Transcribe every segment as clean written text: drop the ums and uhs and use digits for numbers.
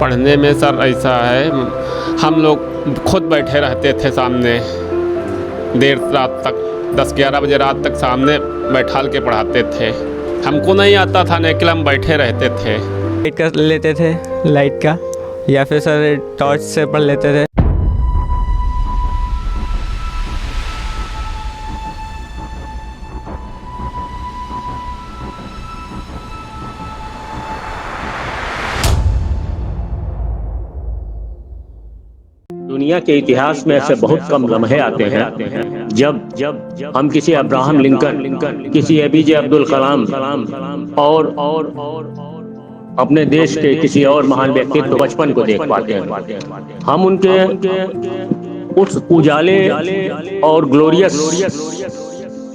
पढ़ने में सर ऐसा है, हम लोग खुद बैठे रहते थे सामने देर रात तक, 10-11 बजे रात तक सामने बैठाल के पढ़ाते थे। हमको नहीं आता था लेकिन हम बैठे रहते थे। लाइट का लेते थे, लाइट का, या फिर सर टॉर्च से पढ़ लेते थे। दुनिया के इतिहास में ऐसे बहुत कम लम्हे आते हैं जब हम किसी अब्राहम लिंकन, किसी एपीजे अब्दुल कलाम और अपने देश के किसी और महान व्यक्तित्व बचपन को देख पाते हैं। हम उनके उस उजाले और ग्लोरियस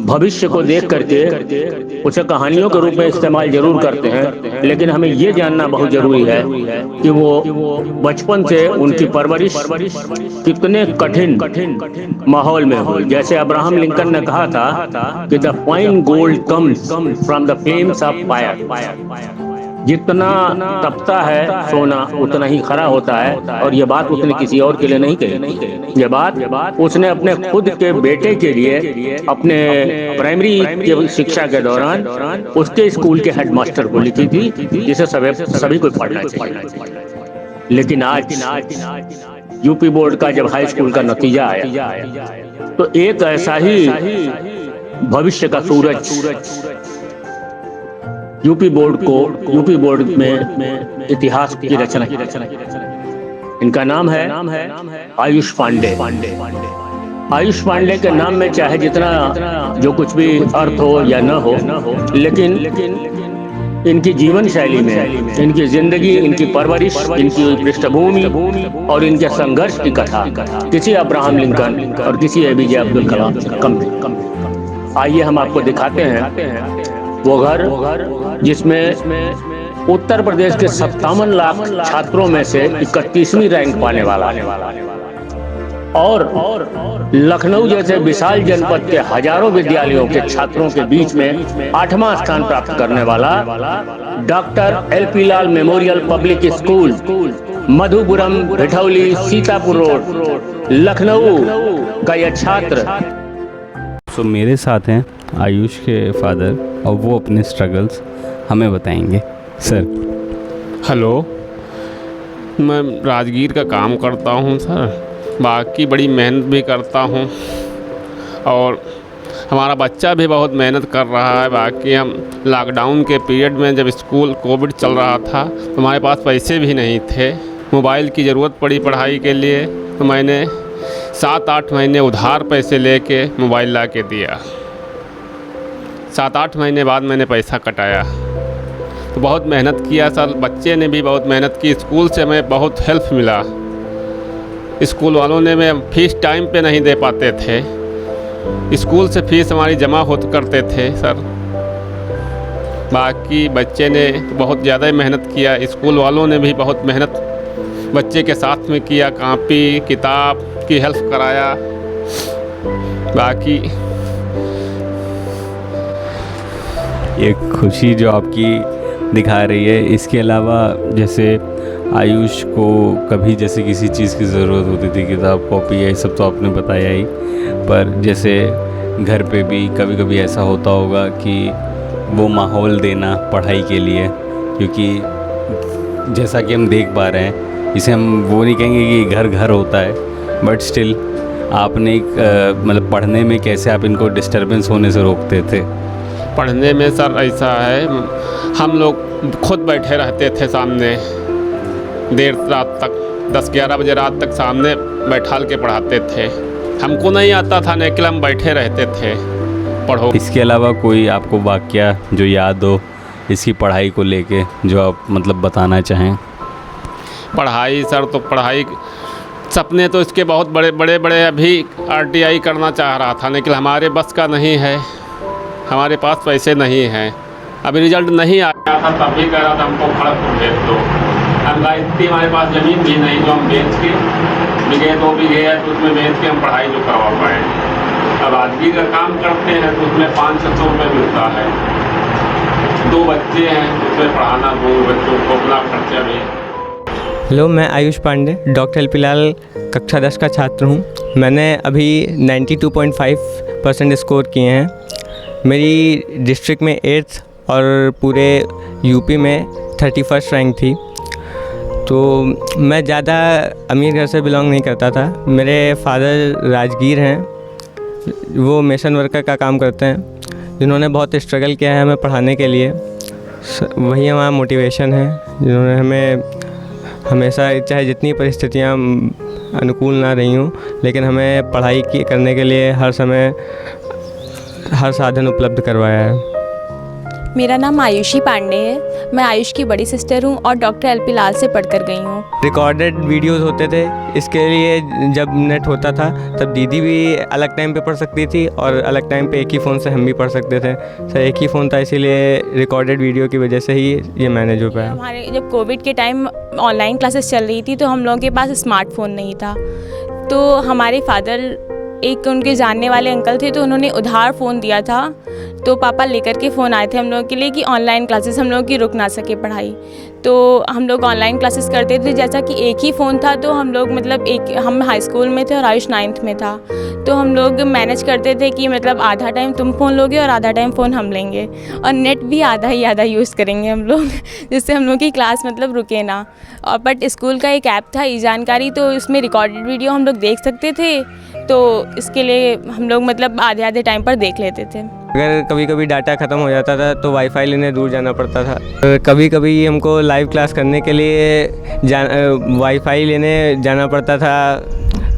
भविष्य को देख करके उसे कहानियों के रूप में इस्तेमाल जरूर करते हैं, लेकिन हमें ये जानना बहुत जरूरी है कि वो बचपन से उनकी परवरिश कितने कठिन माहौल में हुई। जैसे अब्राहम लिंकन ने कहा था कि the fine gold comes from the flames of fire. जितना तपता है सोना उतना ही खरा होता है। और ये बात उसने किसी और के लिए नहीं कही, ये बात उसने अपने खुद के बेटे के लिए अपने प्राइमरी की शिक्षा के दौरान उसके स्कूल के हेडमास्टर को लिखी थी, जिसे सभी को पढ़ना चाहिए। लेकिन आज यूपी बोर्ड का जब हाई स्कूल का नतीजा आया तो एक ऐसा ही भविष्य का सूरज यूपी बोर्ड में इतिहास की रचना। इनका नाम है आयुष पांडे। आयुष पांडे के नाम में चाहे जितना जो कुछ भी अर्थ हो या न हो, लेकिन इनकी जीवन शैली में, इनकी जिंदगी, इनकी परवरिश, इनकी पृष्ठभूमि और इनके संघर्ष की कथा किसी अब्राहम लिंकन और किसी एपीजे अब्दुल कलाम से कम नहीं। आइए हम आपको दिखाते हैं वो घर जिसमें उत्तर प्रदेश के 57 लाख छात्रों में से 31वीं रैंक पाने वाला और लखनऊ जैसे विशाल जनपद के हजारों विद्यालयों के छात्रों के बीच में 8वां स्थान प्राप्त करने वाला doctor L P Lal memorial public school, Madhupuram, Bhithauli, Sitapur road, Lucknow का यह छात्र। तो मेरे साथ हैं आयुष के फादर और वो अपने स्ट्रगल्स हमें बताएंगे। सर हेलो, मैं राजगीर का काम करता हूँ सर, बाकी बड़ी मेहनत भी करता हूँ और हमारा बच्चा भी बहुत मेहनत कर रहा है। बाकी हम लॉकडाउन के पीरियड में जब स्कूल कोविड चल रहा था तो हमारे पास पैसे भी नहीं थे, मोबाइल की ज़रूरत पड़ी पढ़ाई के लिए, तो मैंने 7-8 महीने उधार पैसे लेके मोबाइल ला के दिया। 7-8 महीने बाद मैंने पैसा कटाया, तो बहुत मेहनत किया सर। बच्चे ने भी बहुत मेहनत की, स्कूल से हमें बहुत हेल्प मिला। स्कूल वालों ने में फीस टाइम पे नहीं दे पाते थे, स्कूल से फीस हमारी जमा होते करते थे सर। बाकी बच्चे ने बहुत ज़्यादा ही मेहनत किया, स्कूल वालों ने भी बहुत मेहनत बच्चे के साथ में किया, कॉपी किताब की हेल्प कराया। बाकी ये खुशी जो आपकी दिखा रही है, इसके अलावा जैसे आयुष को कभी जैसे किसी चीज़ की ज़रूरत होती थी, किताब कॉपी ये सब तो आपने बताया ही, पर जैसे घर पे भी कभी कभी ऐसा होता होगा कि वो माहौल देना पढ़ाई के लिए, क्योंकि जैसा कि हम देख पा रहे हैं, इसे हम वो नहीं कहेंगे कि घर घर होता है, बट स्टिल आपने एक मतलब पढ़ने में कैसे आप इनको डिस्टर्बेंस होने से रोकते थे? पढ़ने में सर ऐसा है, हम लोग खुद बैठे रहते थे सामने देर रात तक, 10-11 बजे रात तक सामने बैठाल के पढ़ाते थे। हमको नहीं आता था लेकिन हम बैठे रहते थे पढ़ो। इसके अलावा कोई आपको वाकया जो याद हो इसकी पढ़ाई को लेके जो आप मतलब बताना चाहें? पढ़ाई सर, तो पढ़ाई सपने तो इसके बहुत बड़े अभी RTI करना चाह रहा था, लेकिन हमारे बस का नहीं है, हमारे पास पैसे नहीं हैं। अभी रिजल्ट नहीं आया था तब भी कह रहा था हमको खड़गपुर भेज दो। हम इतनी हमारे पास ज़मीन भी नहीं जो हम बेच के, बिघे 2 बिघे है तो उसमें बेच के हम पढ़ाई जो करवा पाए। अब राजगीर का काम करते हैं तो उसमें 500-600 रुपये मिलता है। 2 बच्चे हैं, उसमें पढ़ाना 2 बच्चों को, अपना खर्चा भी। हेलो, मैं आयुष पांडे डॉक्टर एल.पी. लाल कक्षा 10 का छात्र हूँ। मैंने अभी 92.5% स्कोर किए हैं। मेरी डिस्ट्रिक्ट में 8th और पूरे यूपी में 31st रैंक थी। तो मैं ज़्यादा अमीर घर से बिलोंग नहीं करता था। मेरे फादर राजगीर हैं, वो मिशन वर्कर का काम करते हैं, जिन्होंने बहुत स्ट्रगल किया है हमें पढ़ाने के लिए। वही हमारा मोटिवेशन है, जिन्होंने हमें हमेशा, चाहे जितनी परिस्थितियाँ अनुकूल ना रही हों, लेकिन हमें पढ़ाई करने के लिए हर समय हर साधन उपलब्ध करवाया है। मेरा नाम आयुषी पांडे है। मैं आयुष की बड़ी सिस्टर हूँ और डॉक्टर एल.पी. लाल से पढ़कर गई हूँ। रिकॉर्डेड वीडियोस होते थे, इसके लिए जब नेट होता था तब दीदी भी अलग टाइम पे पढ़ सकती थी और अलग टाइम पे एक ही फ़ोन से हम भी पढ़ सकते थे। सर एक ही फ़ोन था, इसीलिए रिकॉर्डेड वीडियो की वजह से ही ये मैनेज हो पाया। हमारे जब कोविड के टाइम ऑनलाइन क्लासेस चल रही थी तो हम लोगों के पास स्मार्टफ़ोन नहीं था। तो हमारे फादर, एक उनके जानने वाले अंकल थे, तो उन्होंने उधार फ़ोन दिया था। तो पापा लेकर के फ़ोन आए थे हम लोगों के लिए कि ऑनलाइन क्लासेस हम लोगों की रुक ना सके पढ़ाई। तो हम लोग ऑनलाइन क्लासेस करते थे। जैसा कि एक ही फ़ोन था तो हम लोग मतलब हम हाई स्कूल में थे और आयुष 9th में था, तो हम लोग मैनेज करते थे कि मतलब आधा टाइम तुम फ़ोन लोगे और आधा टाइम फ़ोन हम लेंगे, और नेट भी आधा यूज़ करेंगे हम लोग जिससे हम लोग की क्लास मतलब रुके ना। और बट स्कूल का एक ऐप था ई जानकारी, तो उसमें रिकॉर्डेड वीडियो हम लोग देख सकते थे। तो इसके लिए हम लोग मतलब आधे टाइम पर देख लेते थे। अगर कभी कभी डाटा ख़त्म हो जाता था तो वाईफाई लेने दूर जाना पड़ता था। कभी कभी हमको लाइव क्लास करने के लिए वाईफाई लेने जाना पड़ता था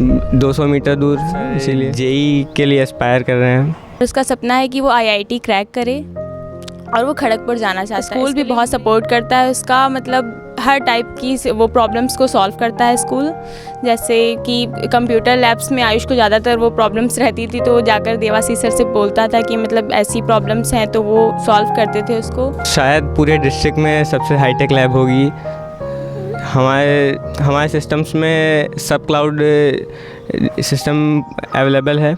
200 मीटर दूर, इसीलिए जेई के लिए एस्पायर कर रहे हैं। उसका सपना है कि वो IIT क्रैक करे और वो खड़गपुर जाना चाहता है। स्कूल भी बहुत सपोर्ट करता है उसका, मतलब हर टाइप की वो प्रॉब्लम्स को सॉल्व करता है स्कूल। जैसे कि कंप्यूटर लैब्स में आयुष को ज़्यादातर वो प्रॉब्लम्स रहती थी, तो वो जाकर देवासी सर से बोलता था कि मतलब ऐसी प्रॉब्लम्स हैं, तो वो सॉल्व करते थे उसको। शायद पूरे डिस्ट्रिक्ट में सबसे हाईटेक लैब होगी। हमारे सिस्टम्स में सब क्लाउड सिस्टम अवेलेबल है।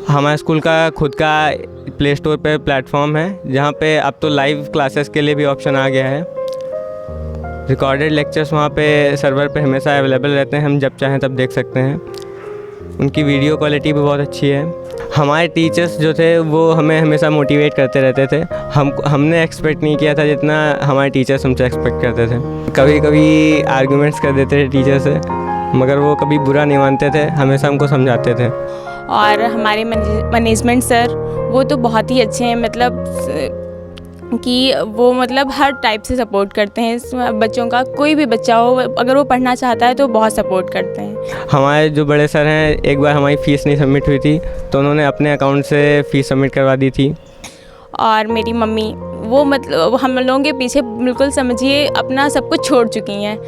हमारे स्कूल का खुद का प्ले स्टोर पे प्लेटफॉर्म है, जहाँ पे अब तो लाइव क्लासेस के लिए भी ऑप्शन आ गया है। रिकॉर्डेड लेक्चर्स वहाँ पे सर्वर पे हमेशा अवेलेबल रहते हैं, हम जब चाहें तब देख सकते हैं। उनकी वीडियो क्वालिटी भी बहुत अच्छी है। हमारे टीचर्स जो थे वो हमें हमेशा मोटिवेट करते रहते थे। हमने एक्सपेक्ट नहीं किया था जितना हमारे टीचर्स हमसे एक्सपेक्ट करते थे। कभी कभी आर्गूमेंट्स कर देते थे टीचर से, मगर वो कभी बुरा नहीं मानते थे, हमेशा हमको समझाते थे। और हमारे मैनेजमेंट सर वो तो बहुत ही अच्छे हैं, मतलब कि वो मतलब हर टाइप से सपोर्ट करते हैं बच्चों का। कोई भी बच्चा हो, अगर वो पढ़ना चाहता है तो बहुत सपोर्ट करते हैं। हमारे जो बड़े सर हैं, एक बार हमारी फ़ीस नहीं सबमिट हुई थी तो उन्होंने अपने अकाउंट से फ़ीस सबमिट करवा दी थी। और मेरी मम्मी, वो मतलब हम लोगों के पीछे बिल्कुल समझिए अपना सब कुछ छोड़ चुकी हैं।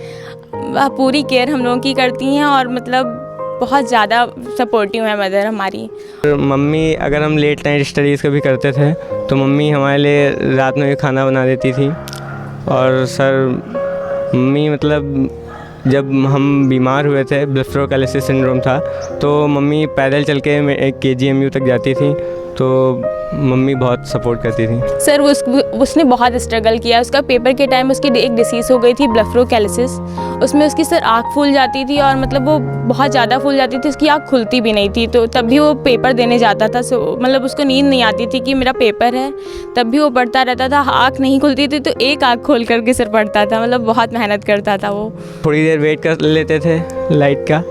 पूरी केयर हम लोगों की करती हैं और मतलब बहुत ज़्यादा सपोर्टिव है मदर हमारी। मम्मी, अगर हम लेट नाइट स्टडीज़ कभी करते थे तो मम्मी हमारे लिए रात में भी खाना बना देती थी। और सर, मम्मी मतलब जब हम बीमार हुए थे, ब्लेफरोकैलिसिस सिंड्रोम था, तो मम्मी पैदल चल के KGMU तक जाती थी, तो मम्मी बहुत सपोर्ट करती थी। सर उसने बहुत स्ट्रगल किया। उसका पेपर के टाइम उसकी एक डिसीज़ हो गई थी, ब्लेफरोकैलिसिस। उसमें उसकी सर आँख फूल जाती थी और मतलब वो बहुत ज़्यादा फूल जाती थी, उसकी आँख खुलती भी नहीं थी। तो तब भी वो पेपर देने जाता था। मतलब उसको नींद नहीं आती थी कि मेरा पेपर है, तब भी वो पढ़ता रहता था। आँख नहीं खुलती थी तो एक आँख खोल करके सर पढ़ता था, मतलब बहुत मेहनत करता था वो। थोड़ी देर वेट कर लेते थे लाइट का,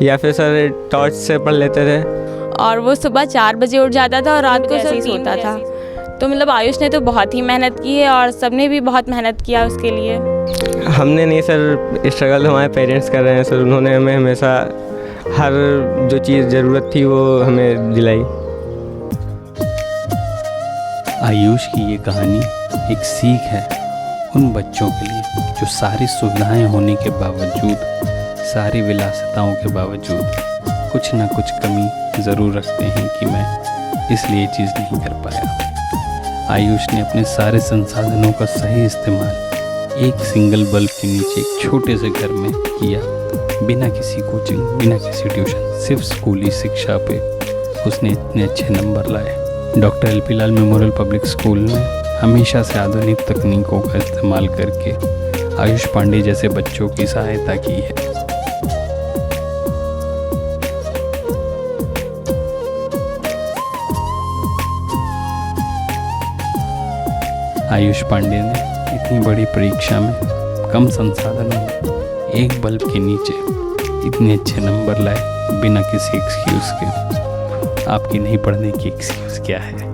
या फिर सर टॉर्च से पढ़ लेते थे। और वो सुबह 4 बजे उठ जाता था और रात को सर सोता था। तो मतलब आयुष ने तो बहुत ही मेहनत की है और सबने भी बहुत मेहनत किया उसके लिए। हमने नहीं सर, स्ट्रगल हमारे पेरेंट्स कर रहे हैं सर। उन्होंने हमें हमेशा हर जो चीज़ ज़रूरत थी वो हमें दिलाई। आयुष की ये कहानी एक सीख है उन बच्चों के लिए जो सारी सुविधाएं होने के बावजूद, सारी विलासिताओं के बावजूद कुछ ना कुछ कमी ज़रूर रखते हैं कि मैं इसलिए चीज़ नहीं कर पाया। आयुष ने अपने सारे संसाधनों का सही इस्तेमाल एक सिंगल बल्ब के नीचे एक छोटे से घर में किया, बिना किसी कोचिंग, बिना किसी ट्यूशन, सिर्फ स्कूली शिक्षा पे उसने इतने अच्छे नंबर लाए। Doctor L P. Lal memorial public school ने हमेशा से आधुनिक तकनीकों का इस्तेमाल करके आयुष पांडे जैसे बच्चों की सहायता की है। आयुष पांडे ने इतनी बड़ी परीक्षा में कम संसाधनों में एक बल्ब के नीचे इतने अच्छे नंबर लाए बिना किसी एक्सक्यूज़ के। आपकी नहीं पढ़ने की एक्सक्यूज़ क्या है?